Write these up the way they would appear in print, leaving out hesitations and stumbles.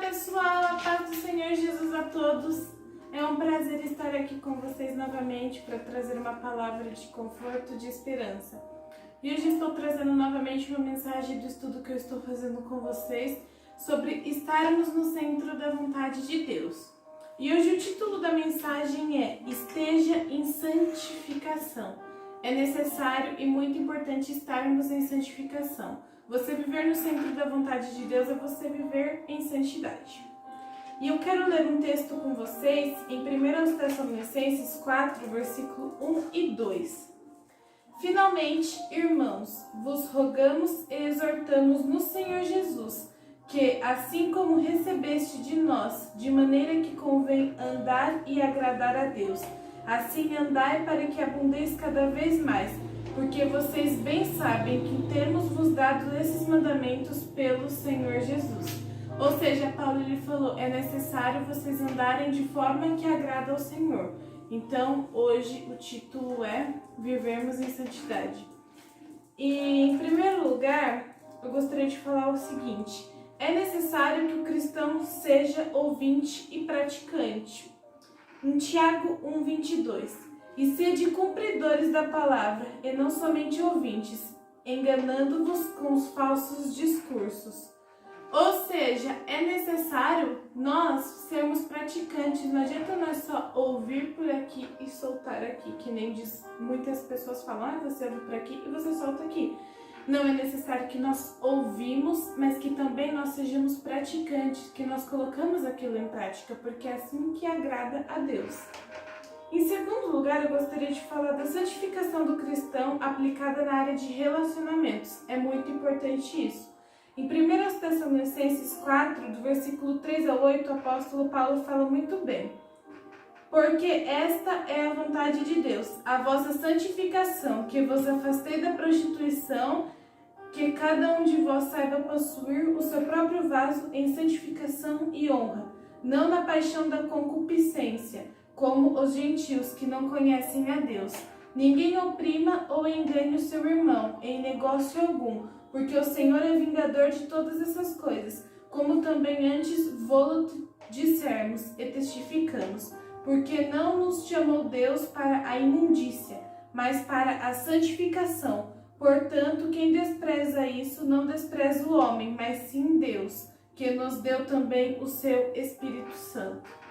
pessoal, a paz do Senhor Jesus a todos. É um prazer estar aqui com vocês novamente para trazer uma palavra de conforto, de esperança. E hoje estou trazendo novamente uma mensagem do estudo que eu estou fazendo com vocês sobre estarmos no centro da vontade de Deus. E hoje o título da mensagem é Esteja em Santificação. É necessário e muito importante estarmos em santificação. Você viver no centro da vontade de Deus é você viver em santidade. E eu quero ler um texto com vocês em 1 Tessalonicenses 4, versículo 1 e 2. Finalmente, irmãos, vos rogamos e exortamos no Senhor Jesus, que, assim como recebeste de nós, de maneira que convém andar e agradar a Deus, assim andai para que abundeis cada vez mais, porque vocês bem sabem que temos vos dado esses mandamentos pelo Senhor Jesus. Ou seja, Paulo ele falou, é necessário vocês andarem de forma que agrada ao Senhor. Então, hoje o título é Vivermos em Santidade. E, em primeiro lugar, eu gostaria de falar o seguinte, é necessário que o cristão seja ouvinte e praticante. Em Tiago 1:22, e sede cumpridores da palavra, e não somente ouvintes, enganando-vos com os falsos discursos. Ou seja, é necessário nós sermos praticantes, não adianta nós só ouvir por aqui e soltar aqui, que nem diz, muitas pessoas falam, você ouve por aqui e você solta aqui. Não, é necessário que nós ouvimos, mas que também nós sejamos praticantes, que nós colocamos aquilo em prática, porque é assim que agrada a Deus. Em segundo lugar, eu gostaria de falar da santificação do cristão aplicada na área de relacionamentos. É muito importante isso. Em 1 Tessalonicenses 4, do versículo 3 ao 8, o apóstolo Paulo fala muito bem. Porque esta é a vontade de Deus, a vossa santificação, que vos afastei da prostituição, que cada um de vós saiba possuir o seu próprio vaso em santificação e honra, não na paixão da concupiscência, como os gentios que não conhecem a Deus. Ninguém oprima ou engane o seu irmão em negócio algum, porque o Senhor é vingador de todas essas coisas, como também antes vô-lo dissermos e testificamos, porque não nos chamou Deus para a imundícia, mas para a santificação. Portanto, quem despreza isso não despreza o homem, mas sim Deus, que nos deu também o seu Espírito Santo.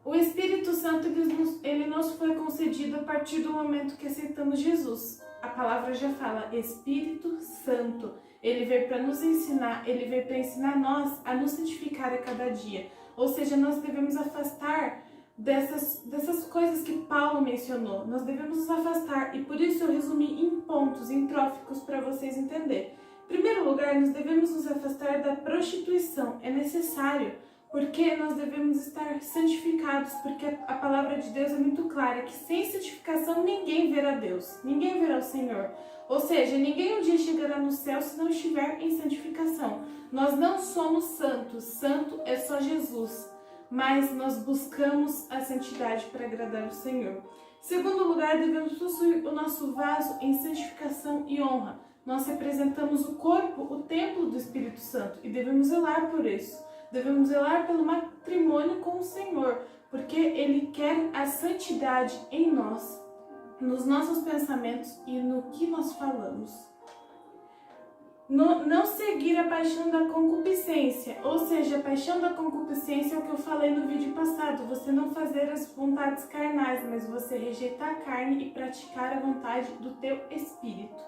O Espírito Santo ele nos foi concedido a partir do momento que aceitamos Jesus. A palavra já fala Espírito Santo. Ele veio para nos ensinar, ele veio para ensinar nós a nos santificar a cada dia. Ou seja, nós devemos afastar dessas coisas que Paulo mencionou. Nós devemos nos afastar e por isso eu resumi em pontos, em tópicos para vocês entenderem. Em primeiro lugar, nós devemos nos afastar da prostituição. É necessário. Porque nós devemos estar santificados, porque a palavra de Deus é muito clara, que sem santificação ninguém verá Deus, ninguém verá o Senhor. Ou seja, ninguém um dia chegará no céu se não estiver em santificação. Nós não somos santos, santo é só Jesus, mas nós buscamos a santidade para agradar o Senhor. Em segundo lugar, devemos possuir o nosso vaso em santificação e honra. Nós representamos o corpo, o templo do Espírito Santo e devemos zelar por isso. Devemos zelar pelo matrimônio com o Senhor, porque Ele quer a santidade em nós, nos nossos pensamentos e no que nós falamos. Não seguir a paixão da concupiscência, ou seja, a paixão da concupiscência é o que eu falei no vídeo passado, você não fazer as vontades carnais, mas você rejeitar a carne e praticar a vontade do teu espírito.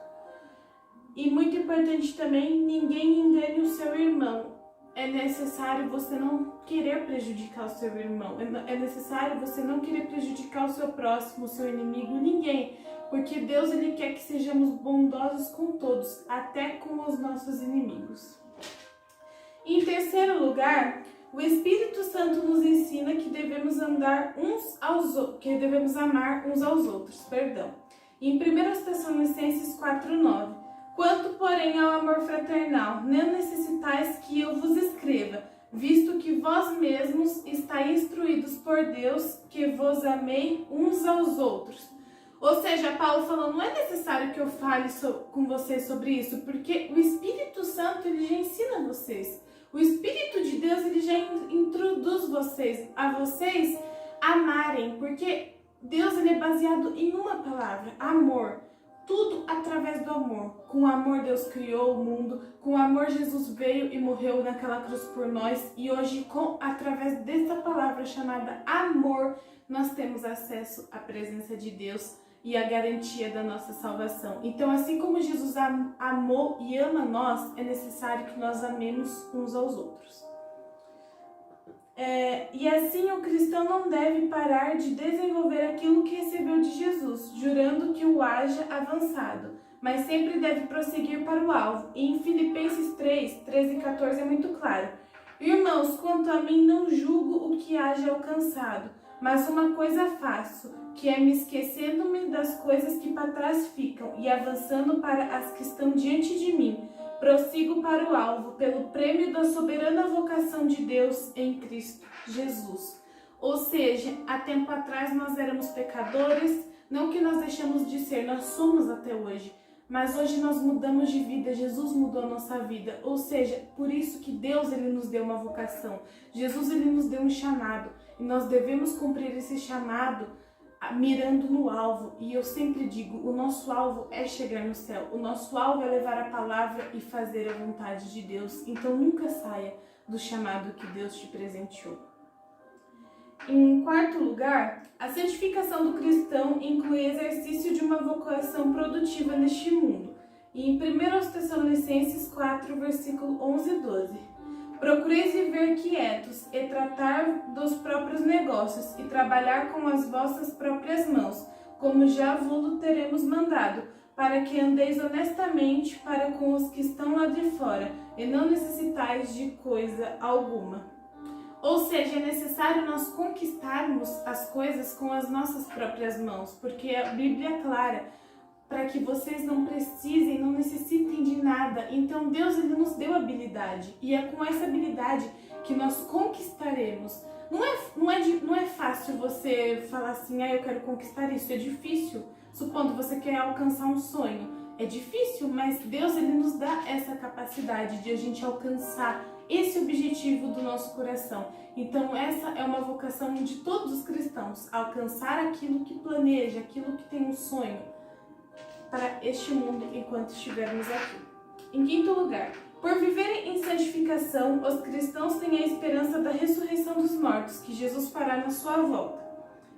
E muito importante também, ninguém engane o seu irmão. É necessário você não querer prejudicar o seu irmão. É necessário você não querer prejudicar o seu próximo, o seu inimigo, ninguém. Porque Deus ele quer que sejamos bondosos com todos, até com os nossos inimigos. Em terceiro lugar, o Espírito Santo nos ensina que devemos amar uns aos outros. Em 1 Tessalonicenses 4:9. Quanto, porém, ao amor fraternal, não necessitais que eu vos escreva, visto que vós mesmos estáis instruídos por Deus, que vos amei uns aos outros. Ou seja, Paulo falou, não é necessário que eu fale com vocês sobre isso, porque o Espírito Santo ele já ensina vocês. O Espírito de Deus ele já vocês, a vocês amarem, porque Deus ele é baseado em uma palavra, amor. Tudo através do amor. Com amor Deus criou o mundo, com amor Jesus veio e morreu naquela cruz por nós, e hoje através dessa palavra chamada amor, nós temos acesso à presença de Deus e a garantia da nossa salvação. Então, assim como Jesus amou e ama nós, é necessário que nós amemos uns aos outros. E assim o cristão não deve parar de desenvolver aquilo que recebeu de Jesus, jurando que o haja avançado, mas sempre deve prosseguir para o alvo. E em Filipenses 3, 13 e 14 é muito claro. Irmãos, quanto a mim não julgo o que haja alcançado, mas uma coisa faço, que é me esquecendo-me das coisas que para trás ficam e avançando para as que estão diante de mim, prossigo para o alvo, pelo prêmio da soberana vocação de Deus em Cristo Jesus. Ou seja, há tempo atrás nós éramos pecadores, não que nós deixamos de ser, nós somos até hoje. Mas hoje nós mudamos de vida, Jesus mudou a nossa vida. Ou seja, por isso que Deus ele nos deu uma vocação. Jesus ele nos deu um chamado. E nós devemos cumprir esse chamado mirando no alvo. E eu sempre digo, o nosso alvo é chegar no céu. O nosso alvo é levar a palavra e fazer a vontade de Deus. Então nunca saia do chamado que Deus te presenteou. Em quarto lugar, a santificação do cristão inclui exercício de uma vocação produtiva neste mundo. E em 1 Tessalonicenses 4, versículo 11 e 12. Procureis viver quietos e tratar dos próprios negócios e trabalhar com as vossas próprias mãos, como já vos teremos mandado, para que andeis honestamente para com os que estão lá de fora e não necessitais de coisa alguma. Ou seja, é necessário nós conquistarmos as coisas com as nossas próprias mãos, porque a Bíblia é clara, para que vocês não precisem, não necessitem de nada. Então Deus ele nos deu habilidade, e é com essa habilidade que nós conquistaremos. Não é fácil você falar assim, eu quero conquistar isso, é difícil. Supondo você quer alcançar um sonho, é difícil, mas Deus ele nos dá essa capacidade de a gente alcançar esse objetivo do nosso coração. Então essa é uma vocação de todos os cristãos, alcançar aquilo que planeja, aquilo que tem um sonho para este mundo enquanto estivermos aqui. Em quinto lugar, por viverem em santificação, os cristãos têm a esperança da ressurreição dos mortos, que Jesus fará na sua volta.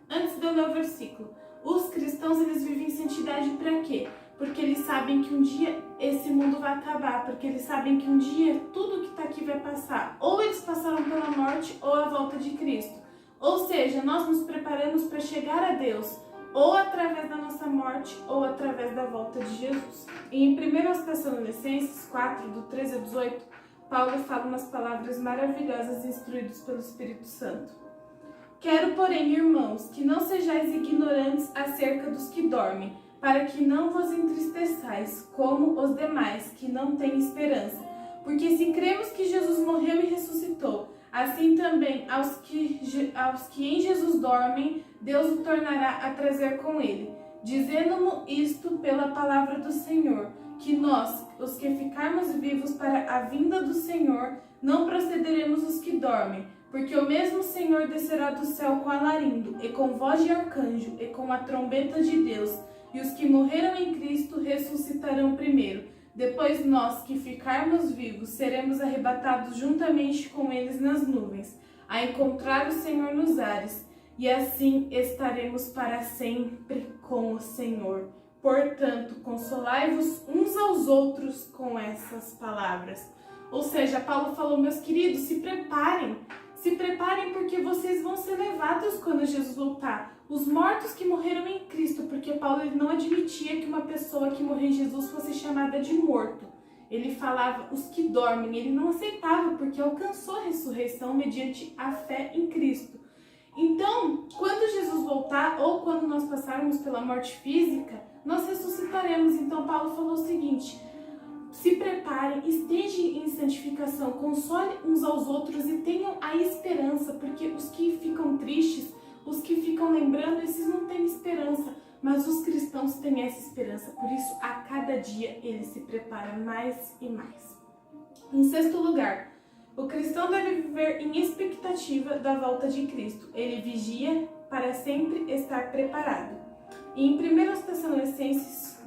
Antes de eu ler o versículo, os cristãos eles vivem em santidade para quê? Porque eles sabem que um dia esse mundo vai acabar, porque eles sabem que um dia tudo que está aqui vai passar. Ou eles passaram pela morte ou a volta de Cristo. Ou seja, nós nos preparamos para chegar a Deus, ou através da nossa morte ou através da volta de Jesus. E em 1 Tessalonicenses 4, do 13 a 18, Paulo fala umas palavras maravilhosas instruídos pelo Espírito Santo. Quero, porém, irmãos, que não sejais ignorantes acerca dos que dormem, para que não vos entristeçais, como os demais, que não têm esperança. Porque se cremos que Jesus morreu e ressuscitou, assim também aos que em Jesus dormem, Deus o tornará a trazer com ele. Dizendo-mo isto pela palavra do Senhor, que nós, os que ficarmos vivos para a vinda do Senhor, não procederemos os que dormem, porque o mesmo Senhor descerá do céu com alarindo, e com voz de arcanjo, e com a trombeta de Deus, e os que morreram em Cristo ressuscitarão primeiro. Depois nós, que ficarmos vivos, seremos arrebatados juntamente com eles nas nuvens, a encontrar o Senhor nos ares, e assim estaremos para sempre com o Senhor. Portanto, consolai-vos uns aos outros com essas palavras. Ou seja, Paulo falou, meus queridos, se preparem porque vocês vão ser levados quando Jesus voltar. Os mortos que morreram em Cristo, porque Paulo ele não admitia que uma pessoa que morreu em Jesus fosse chamada de morto. Ele falava os que dormem, ele não aceitava porque alcançou a ressurreição mediante a fé em Cristo. Então, quando Jesus voltar ou quando nós passarmos pela morte física, nós ressuscitaremos. Então Paulo falou o seguinte: se preparem, estejam em santificação, consolem uns aos outros e tenham a esperança, porque os que ficam tristes, os que ficam lembrando, esses não têm esperança, mas os cristãos têm essa esperança, por isso a cada dia eles se preparam mais e mais. Em sexto lugar, O cristão deve viver em expectativa da volta de Cristo. Ele vigia para sempre estar preparado. E em 1 Tessalonicenses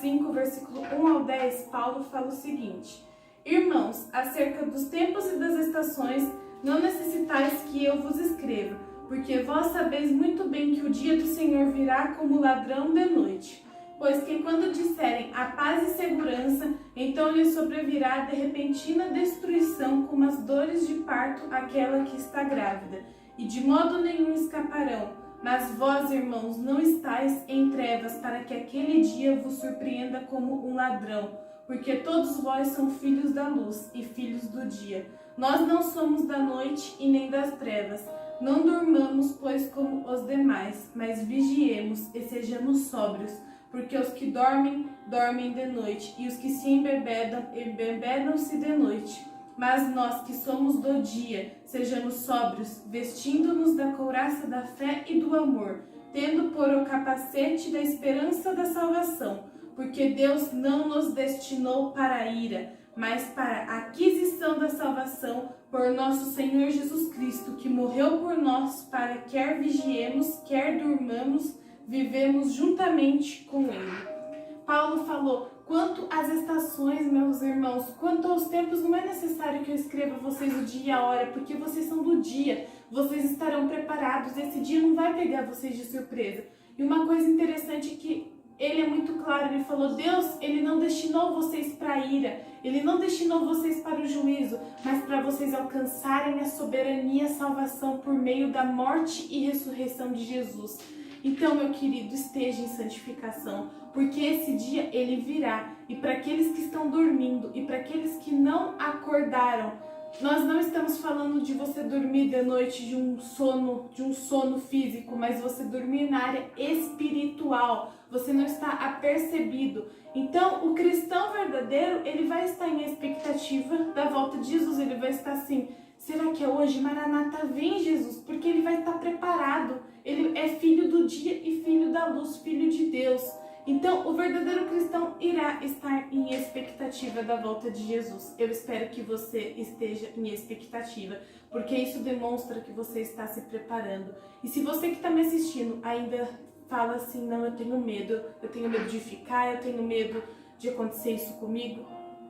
5, versículo 1 ao 10, Paulo fala o seguinte: Irmãos, acerca dos tempos e das estações, não necessitais que eu vos escreva, porque vós sabeis muito bem que o dia do Senhor virá como ladrão de noite. Pois que quando disserem a paz e segurança, então lhes sobrevirá de repentina destruição, como as dores de parto àquela que está grávida, e de modo nenhum escaparão. Mas vós, irmãos, não estáis em trevas, para que aquele dia vos surpreenda como um ladrão, porque todos vós são filhos da luz e filhos do dia. Nós não somos da noite e nem das trevas. Não durmamos, pois, como os demais, mas vigiemos e sejamos sóbrios, porque os que dormem, dormem de noite, e os que se embebedam, embebedam-se de noite. Mas nós que somos do dia, sejamos sóbrios, vestindo-nos da couraça da fé e do amor, tendo por o capacete da esperança da salvação, porque Deus não nos destinou para a ira, mas para a aquisição da salvação por nosso Senhor Jesus Cristo, que morreu por nós, para quer vigiemos, quer durmamos, vivemos juntamente com Ele. Paulo falou: quanto às estações, meus irmãos, quanto aos tempos, não é necessário que eu escreva a vocês o dia e a hora, porque vocês são do dia, vocês estarão preparados, esse dia não vai pegar vocês de surpresa. E uma coisa interessante é que ele é muito claro, ele falou: Deus, ele não destinou vocês para a ira, ele não destinou vocês para o juízo, mas para vocês alcançarem a soberania e a salvação por meio da morte e ressurreição de Jesus. Então, meu querido, esteja em santificação, porque esse dia ele virá. E para aqueles que estão dormindo e para aqueles que não acordaram, nós não estamos falando de você dormir de noite de um sono físico, mas você dormir na área espiritual. Você não está apercebido. Então, o cristão verdadeiro, ele vai estar em expectativa da volta de Jesus. Ele vai estar assim: será que é hoje? Maranata, vem Jesus, porque ele vai estar preparado. Ele é filho do dia e filho da luz, filho de Deus. Então, o verdadeiro cristão irá estar em expectativa da volta de Jesus. Eu espero que você esteja em expectativa, porque isso demonstra que você está se preparando. E se você que está me assistindo ainda fala assim: não, eu tenho medo de ficar, eu tenho medo de acontecer isso comigo,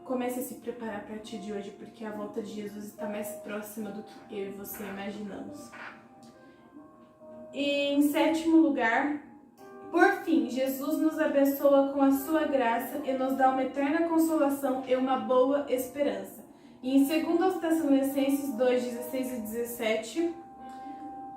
comece a se preparar a partir de hoje, porque a volta de Jesus está mais próxima do que eu e você imaginamos. E em sétimo lugar, por fim, Jesus nos abençoa com a sua graça e nos dá uma eterna consolação e uma boa esperança. E em 2 Tessalonicenses 2, 16 e 17,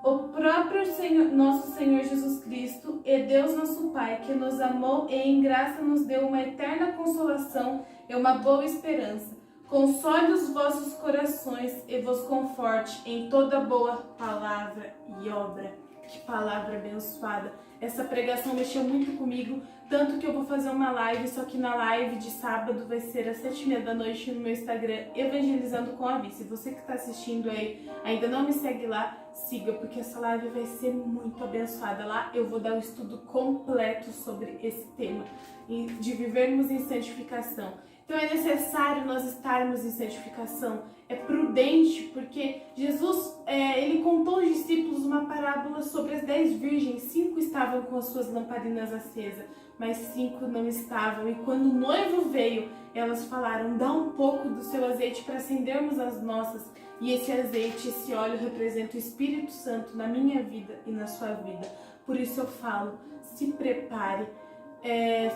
o próprio nosso Senhor Jesus Cristo e Deus nosso Pai, que nos amou e em graça nos deu uma eterna consolação e uma boa esperança, console os vossos corações e vos conforte em toda boa palavra e obra. Que palavra abençoada! Essa pregação mexeu muito comigo, tanto que eu vou fazer uma live, só que na live de sábado vai ser às 7h30 da noite no meu Instagram, Evangelizando com a Vi. Se você que está assistindo aí ainda não me segue lá, siga, porque essa live vai ser muito abençoada. Lá eu vou dar um estudo completo sobre esse tema, de vivermos em santificação. Então é necessário nós estarmos em santificação, é prudente, porque Jesus, ele contou aos discípulos uma parábola sobre as 10 virgens. 5 estavam com as suas lamparinas acesas, mas 5 não estavam. E quando o noivo veio, elas falaram: dá um pouco do seu azeite para acendermos as nossas. E esse azeite, esse óleo representa o Espírito Santo na minha vida e na sua vida. Por isso eu falo, se prepare.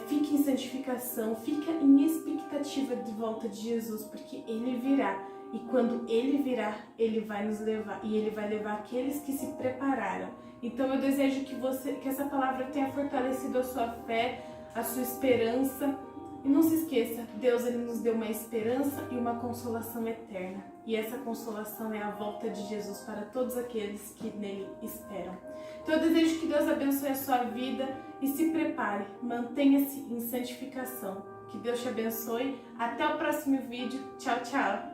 Fique em santificação, fica em expectativa de volta de Jesus, porque Ele virá, e quando Ele virá, Ele vai nos levar, e Ele vai levar aqueles que se prepararam. Então eu desejo que essa palavra tenha fortalecido a sua fé, a sua esperança, e não se esqueça, Deus, Ele nos deu uma esperança e uma consolação eterna, e essa consolação é a volta de Jesus para todos aqueles que nele esperam. Então eu desejo que Deus abençoe a sua vida e se prepare, mantenha-se em santificação. Que Deus te abençoe. Até o próximo vídeo. Tchau, tchau!